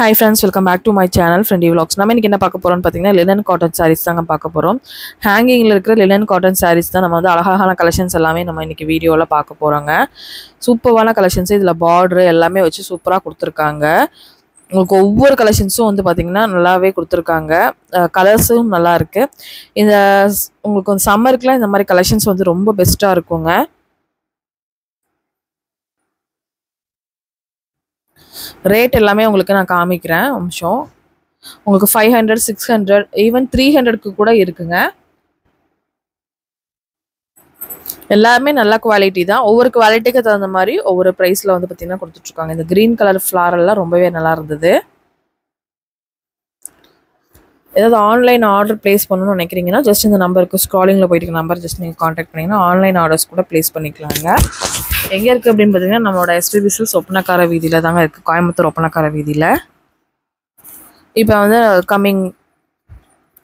Hi friends, welcome back to my channel Friendly Vlogs. நம்ம இன்னைக்கு என்ன பார்க்க போறோம்னு பாத்தீங்கன்னா linen cotton sarees தாங்க பார்க்க போறோம். ஹேங்கிங்ல இருக்கிற linen cotton sarees தான் நம்ம வந்து அழகான கலெக்ஷன்ஸ் எல்லாமே நம்ம இன்னைக்கு வீடியோல பார்க்க போறோங்க. சூப்பரான கலெக்ஷன்ஸ் இதுல border எல்லாமே வச்சு சூப்பரா கொடுத்திருக்காங்க. உங்களுக்கு ஒவ்வொரு கலெக்ஷன்ஸும் வந்து பாத்தீங்கன்னா நல்லாவே கொடுத்திருக்காங்க. கலர்ஸும் நல்லா இருக்கு. இந்த உங்களுக்கு சம்மர்க்குலாம் இந்த மாதிரி கலெக்ஷன்ஸ் வந்து ரொம்ப பெஸ்டா இருக்குங்க. ரேட் எல்லாமே உங்களுக்கு நான் காமிக்கிறேன் நிமிஷம். உங்களுக்கு 500 600 ஈவன் 300க்கு கூட இருக்குங்க. எல்லாமே நல்ல குவாலிட்டி தான். ஒவ்வொரு குவாலிட்டிக்கு தகுந்த மாதிரி ஒவ்வொரு பிரைஸ்ல வந்து பாத்தீங்கன்னா கொடுத்துட்டு இருக்காங்க. இந்த கிரீன் கலர் ஃப்ளாரல் எல்லாம் ரொம்பவே நல்லா இருந்தது. ஏதாவது ஆன்லைன் ஆர்டர் பிளேஸ் பண்ணணும்னு நினைக்கிறீங்கன்னா ஜஸ்ட் இந்த நம்பருக்கு ஸ்க்ராலிங்ல போயிட்டு நம்பர் ஜஸ்ட் நீங்க கான்டாக்ட் பண்ணீங்கன்னா ஆன்லைன் ஆர்டர்ஸ் கூட பிளேஸ் பண்ணிக்கலாங்க. எங்க இருக்கு அப்படின்னு பாத்தீங்கன்னா நம்மளோட எஸ்பிபி சில்க்ஸ் ஒப்பனக்கார வீதியில தாங்க இருக்கு, கோயம்புத்தூர் ஒப்பனக்கார வீதியில. இப்போ வந்து கம்மிங்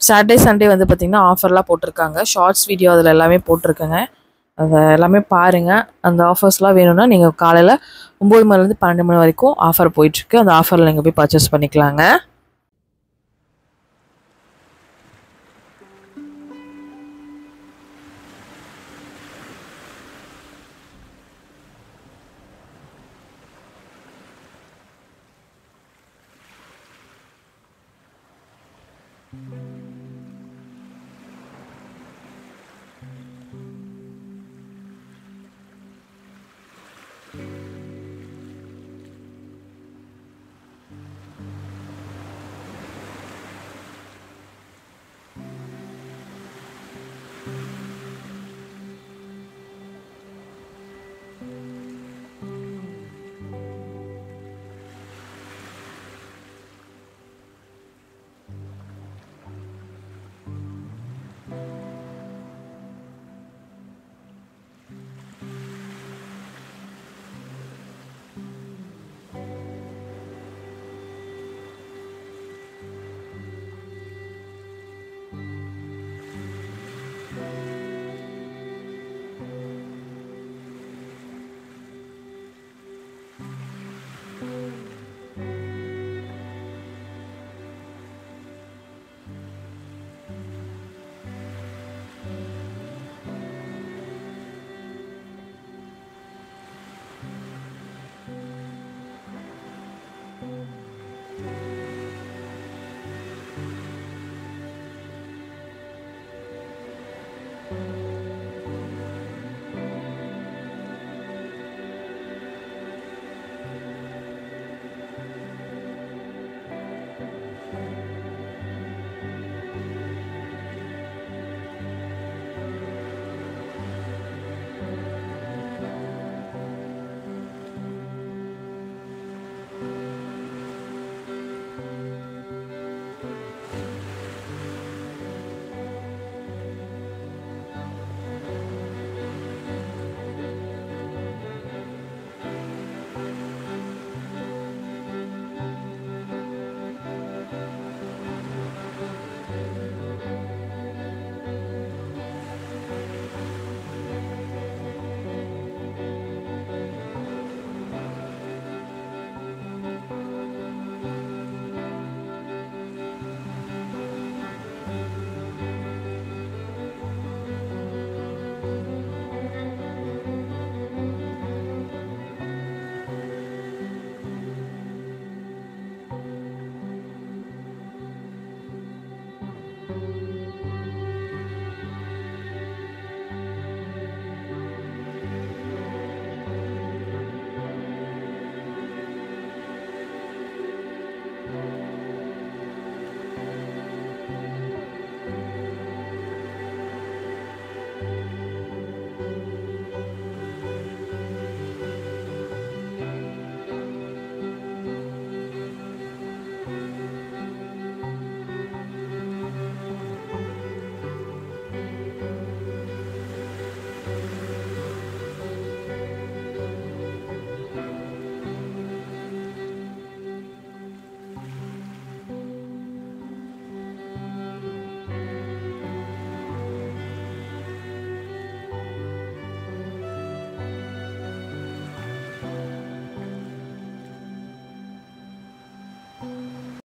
சாட்டர்டே சண்டே வந்து பாத்தீங்கன்னா ஆஃபர்லாம் போட்டிருக்காங்க. ஷார்ட்ஸ் வீடியோ அதில் எல்லாமே போட்டிருக்கேங்க. அதை எல்லாமே பாருங்க. அந்த ஆஃபர்ஸ்லாம் வேணும்னா நீங்கள் காலையில் 9 மணிலேருந்து 12 மணி வரைக்கும் ஆஃபர் போயிட்டுருக்கு. அந்த ஆஃபரில் நீங்கள் போய் பர்ச்சேஸ் பண்ணிக்கலாங்க.